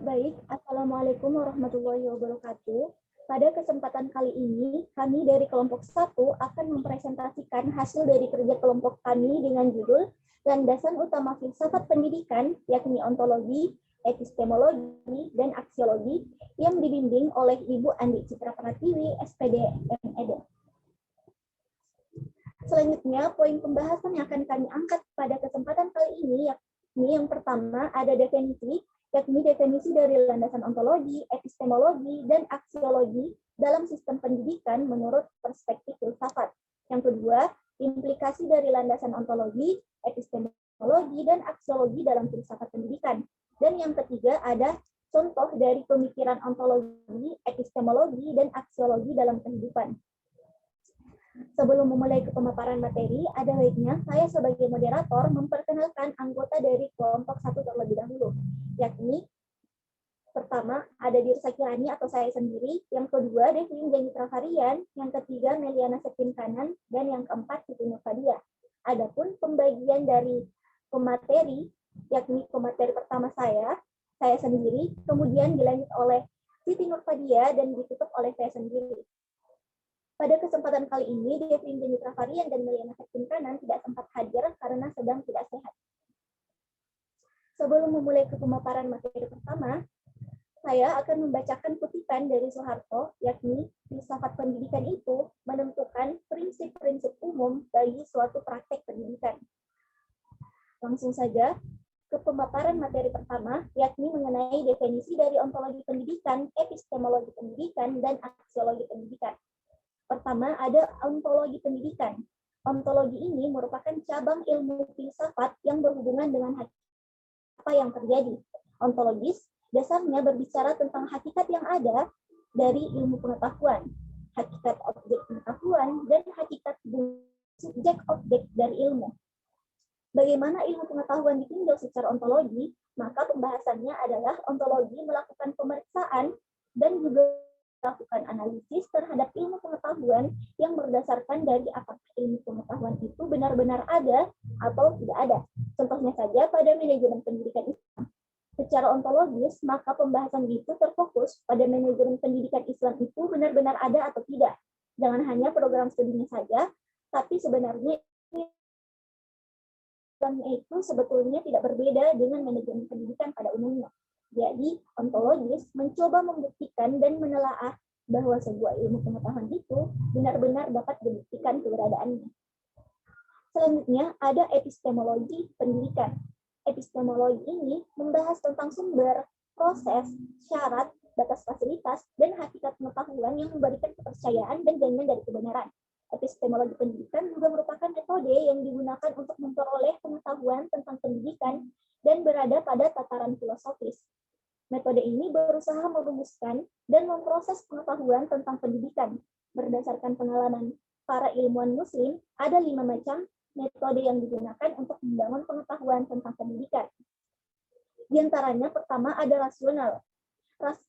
Baik, Assalamualaikum warahmatullahi wabarakatuh. Pada kesempatan kali ini, kami dari kelompok 1 akan mempresentasikan hasil dari kerja kelompok kami dengan judul Landasan Utama Filsafat Pendidikan, yakni ontologi, epistemologi, dan aksiologi yang dibimbing oleh Ibu Andi Citra Pratiwi, SPD, MED. Selanjutnya, poin pembahasan yang akan kami angkat pada kesempatan kali ini, yakni yang pertama ada definisi, yakni definisi dari landasan ontologi, epistemologi, dan aksiologi dalam sistem pendidikan menurut perspektif filsafat. Yang kedua, implikasi dari landasan ontologi, epistemologi, dan aksiologi dalam filsafat pendidikan. Dan yang ketiga, ada contoh dari pemikiran ontologi, epistemologi, dan aksiologi dalam kehidupan. Sebelum memulai ke pemaparan materi, ada baiknya saya sebagai moderator memperkenalkan anggota dari kelompok 1 terlebih dahulu, yakni pertama ada Dirsa Kirani atau saya sendiri, yang kedua Devin Janji Travarian, yang ketiga Meliana Septin Kanan, dan yang keempat Siti Nurfadia. Adapun pembagian dari pemateri, yakni pemateri pertama saya sendiri, kemudian dilanjut oleh Siti Nurfadia dan ditutup oleh saya sendiri. Pada kesempatan kali ini, Devin Janji Travarian dan Meliana Septin Kanan tidak sempat hadir karena sedang tidak sehat. Sebelum memulai ke pemaparan materi pertama, saya akan membacakan kutipan dari Soeharto, yakni filsafat pendidikan itu menentukan prinsip-prinsip umum bagi suatu praktek pendidikan. Langsung saja ke pemaparan materi pertama, yakni mengenai definisi dari ontologi pendidikan, epistemologi pendidikan, dan aksiologi pendidikan. Pertama, ada ontologi pendidikan. Ontologi ini merupakan cabang ilmu filsafat yang berhubungan dengan apa yang terjadi. Ontologis dasarnya berbicara tentang hakikat yang ada dari ilmu pengetahuan, hakikat objek pengetahuan, dan hakikat subjek-objek dari ilmu. Bagaimana ilmu pengetahuan ditinjau secara ontologi, maka pembahasannya adalah ontologi melakukan pemeriksaan dan juga melakukan analisis terhadap ilmu pengetahuan yang berdasarkan dari apakah ilmu pengetahuan itu benar-benar ada atau tidak ada. Contohnya saja pada manajemen pendidikan Islam. Secara ontologis, maka pembahasan itu terfokus pada manajemen pendidikan Islam itu benar-benar ada atau tidak. Jangan hanya program studinya saja, tapi sebenarnya itu sebetulnya tidak berbeda dengan manajemen pendidikan pada umumnya. Jadi, ontologis mencoba membuktikan dan menelaah bahwa sebuah ilmu pengetahuan itu benar-benar dapat dibuktikan keberadaannya. Selanjutnya, ada epistemologi pendidikan. Epistemologi ini membahas tentang sumber, proses, syarat, batas fasilitas, dan hakikat pengetahuan yang memberikan kepercayaan dan jaminan dari kebenaran. Epistemologi pendidikan juga merupakan metode yang digunakan untuk memperoleh pengetahuan tentang pendidikan dan berada pada tataran filosofis. Metode ini berusaha merumuskan dan memproses pengetahuan tentang pendidikan. Berdasarkan pengalaman para ilmuwan muslim, ada 5 macam metode yang digunakan untuk membangun pengetahuan tentang pendidikan. Di antaranya pertama ada rasional.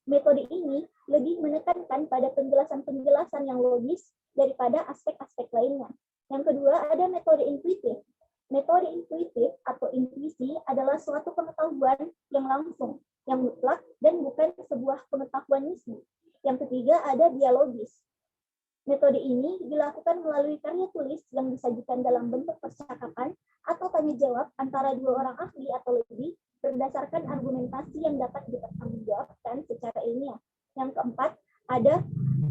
Metode ini lebih menekankan pada penjelasan-penjelasan yang logis daripada aspek-aspek lainnya. Yang kedua ada metode intuitif. Metode intuitif atau intuisi adalah suatu pengetahuan yang langsung, yang mutlak, dan bukan sebuah pengetahuan mistik. Yang ketiga ada dialogis. Metode ini dilakukan melalui karya tulis yang disajikan dalam bentuk percakapan atau tanya jawab antara 2 orang ahli atau lebih berdasarkan argumentasi yang dapat dipertanggungjawabkan secara ilmiah. Yang keempat, ada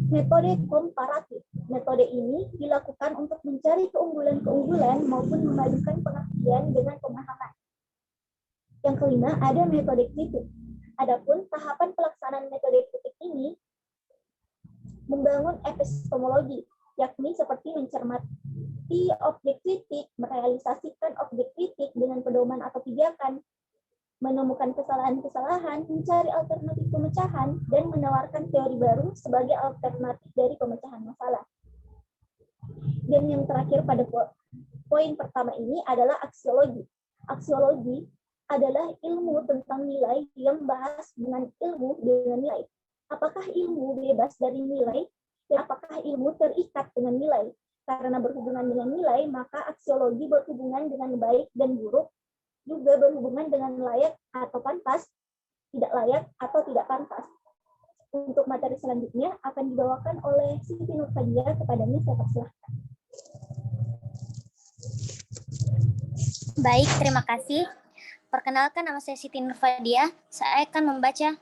metode komparatif. Metode ini dilakukan untuk mencari keunggulan-keunggulan maupun memadukan pengertian dengan pemahaman. Yang kelima, ada metode kritik. Adapun tahapan pelaksanaan metode kritik ini membangun epistemologi, yakni seperti mencermati objek kritik, merealisasikan objek kritik dengan pedoman atau pijakan, menemukan kesalahan-kesalahan, mencari alternatif pemecahan, dan menawarkan teori baru sebagai alternatif dari pemecahan masalah. Dan yang terakhir pada poin pertama ini adalah aksiologi. Aksiologi adalah ilmu tentang nilai yang membahas dengan ilmu dengan nilai. Apakah ilmu bebas dari nilai, dan apakah ilmu terikat dengan nilai? Karena berhubungan dengan nilai, maka aksiologi berhubungan dengan baik dan buruk, juga berhubungan dengan layak atau pantas, tidak layak, atau tidak pantas. Untuk materi selanjutnya akan dibawakan oleh Siti Nurfadia. Kepadanya saya persilahkan. Baik, terima kasih. Perkenalkan, nama saya Siti Nurfadia. Saya akan membaca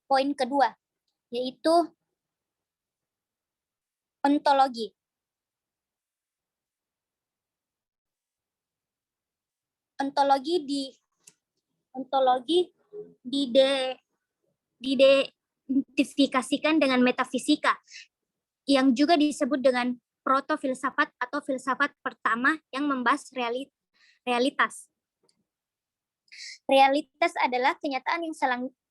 poin kedua, yaitu ontologi. Ontologi diidentifikasikan dengan metafisika, yang juga disebut dengan protofilsafat atau filsafat pertama yang membahas realitas. Realitas adalah kenyataan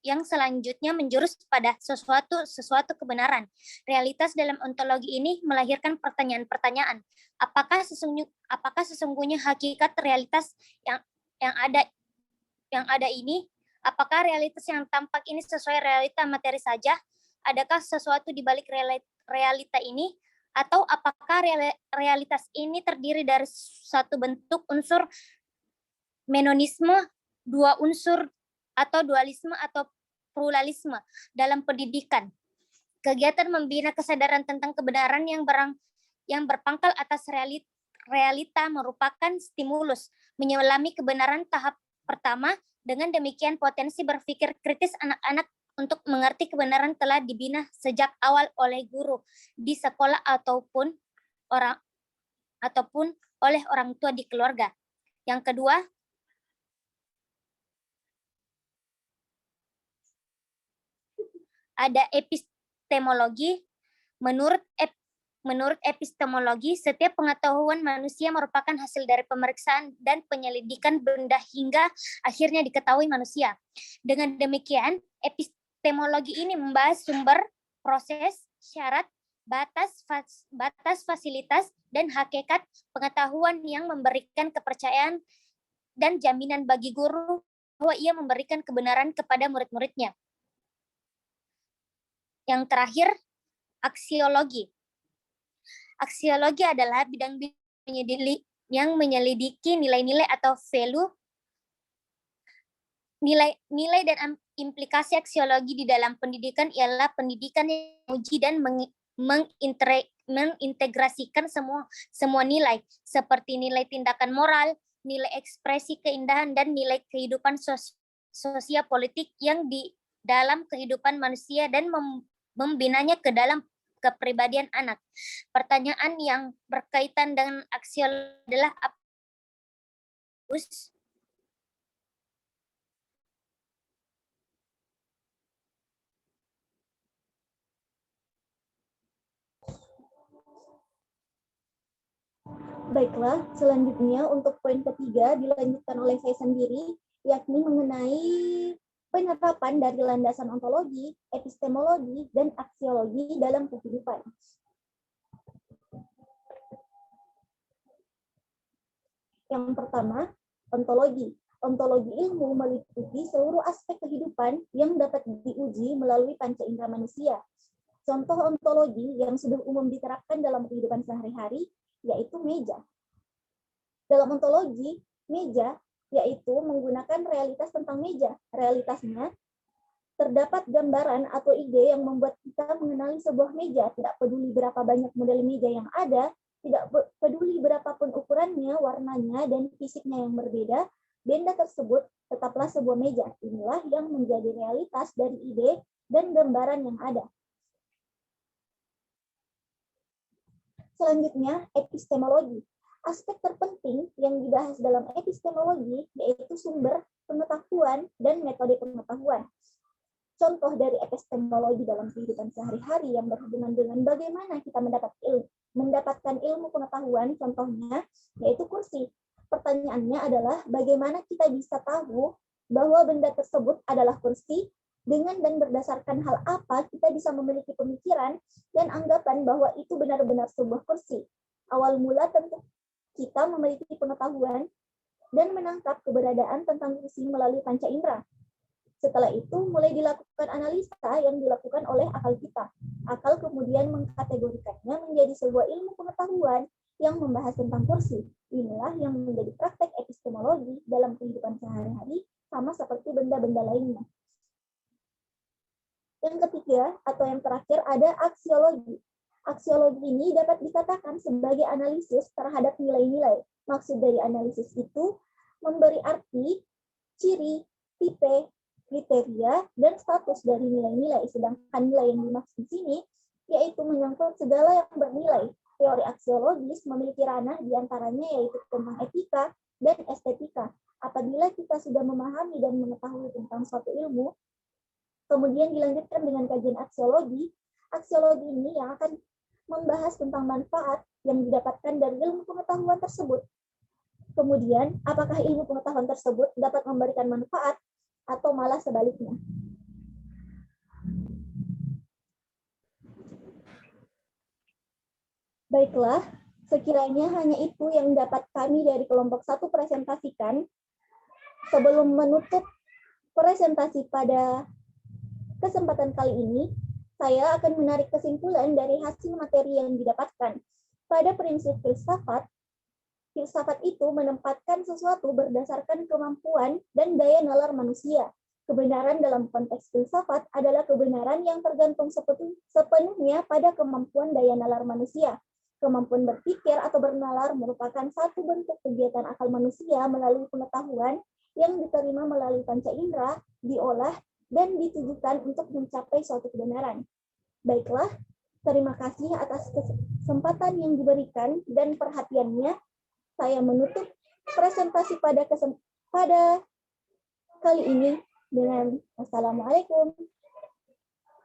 yang selanjutnya menjurus pada sesuatu kebenaran. Realitas dalam ontologi ini melahirkan pertanyaan-pertanyaan. Apakah sesungguhnya hakikat realitas yang ada ini? Apakah realitas yang tampak ini sesuai realita materi saja? Adakah sesuatu di balik realita ini? Atau apakah realitas ini terdiri dari satu bentuk unsur menonisme, dua unsur, atau dualisme atau pluralisme dalam pendidikan? Kegiatan membina kesadaran tentang kebenaran yang berpangkal atas realita merupakan stimulus menyelami kebenaran tahap pertama. Dengan demikian, potensi berpikir kritis anak-anak untuk mengerti kebenaran telah dibina sejak awal oleh guru di sekolah ataupun oleh orang tua di keluarga. Yang kedua, ada epistemologi. Menurut epistemologi, setiap pengetahuan manusia merupakan hasil dari pemeriksaan dan penyelidikan benda hingga akhirnya diketahui manusia. Dengan demikian, epistemologi ini membahas sumber, proses, syarat, batas fasilitas, dan hakikat pengetahuan yang memberikan kepercayaan dan jaminan bagi guru bahwa ia memberikan kebenaran kepada murid-muridnya. Yang terakhir, aksiologi. Aksiologi adalah bidang yang menyelidiki nilai-nilai atau value, nilai dan implikasi aksiologi di dalam pendidikan ialah pendidikan yang menguji dan mengintegrasikan semua nilai, seperti nilai tindakan moral, nilai ekspresi keindahan, dan nilai kehidupan sosial politik yang di dalam kehidupan manusia dan membinanya ke dalam kepribadian anak. Pertanyaan yang berkaitan dengan aksiologi adalah apa? Baiklah, selanjutnya untuk poin ketiga dilanjutkan oleh saya sendiri, yakni mengenai penerapan dari landasan ontologi, epistemologi, dan aksiologi dalam kehidupan. Yang pertama, ontologi. Ontologi ilmu meliputi seluruh aspek kehidupan yang dapat diuji melalui panca indera manusia. Contoh ontologi yang sudah umum diterapkan dalam kehidupan sehari-hari yaitu meja. Dalam ontologi, meja yaitu menggunakan realitas tentang meja. Realitasnya terdapat gambaran atau ide yang membuat kita mengenali sebuah meja, tidak peduli berapa banyak model meja yang ada, tidak peduli berapapun ukurannya, warnanya, dan fisiknya yang berbeda, benda tersebut tetaplah sebuah meja. Inilah yang menjadi realitas dari ide dan gambaran yang ada. Selanjutnya, epistemologi. Aspek terpenting yang dibahas dalam epistemologi yaitu sumber pengetahuan dan metode pengetahuan. Contoh dari epistemologi dalam kehidupan sehari-hari yang berhubungan dengan bagaimana kita mendapatkan ilmu pengetahuan, contohnya yaitu kursi. Pertanyaannya adalah bagaimana kita bisa tahu bahwa benda tersebut adalah kursi, dengan dan berdasarkan hal apa kita bisa memiliki pemikiran dan anggapan bahwa itu benar-benar sebuah kursi. Awal mula tentu kita memiliki pengetahuan dan menangkap keberadaan tentang kursi melalui panca indera. Setelah itu mulai dilakukan analisa yang dilakukan oleh akal kita. Akal kemudian mengkategorikannya menjadi sebuah ilmu pengetahuan yang membahas tentang kursi. Inilah yang menjadi praktek epistemologi dalam kehidupan sehari-hari, sama seperti benda-benda lainnya. Yang ketiga atau yang terakhir ada aksiologi. Aksiologi ini dapat dikatakan sebagai analisis terhadap nilai-nilai. Maksud dari analisis itu memberi arti, ciri, tipe, kriteria, dan status dari nilai-nilai. Sedangkan nilai yang dimaksud di sini yaitu menyangkut segala yang bernilai. Teori aksiologis memiliki ranah diantaranya yaitu tentang etika dan estetika. Apabila kita sudah memahami dan mengetahui tentang suatu ilmu, kemudian dilanjutkan dengan kajian aksiologi, aksiologi ini yang akan membahas tentang manfaat yang didapatkan dari ilmu pengetahuan tersebut. Kemudian, apakah ilmu pengetahuan tersebut dapat memberikan manfaat atau malah sebaliknya. Baiklah, sekiranya hanya itu yang dapat kami dari kelompok 1 presentasikan. Sebelum menutup presentasi pada kesempatan kali ini, saya akan menarik kesimpulan dari hasil materi yang didapatkan. Pada prinsip filsafat, filsafat itu menempatkan sesuatu berdasarkan kemampuan dan daya nalar manusia. Kebenaran dalam konteks filsafat adalah kebenaran yang tergantung sepenuhnya pada kemampuan daya nalar manusia. Kemampuan berpikir atau bernalar merupakan satu bentuk kegiatan akal manusia melalui pengetahuan yang diterima melalui panca indera, diolah, dan ditujukan untuk mencapai suatu kebenaran. Baiklah, terima kasih atas kesempatan yang diberikan dan perhatiannya. Saya menutup presentasi pada kali ini dengan Assalamualaikum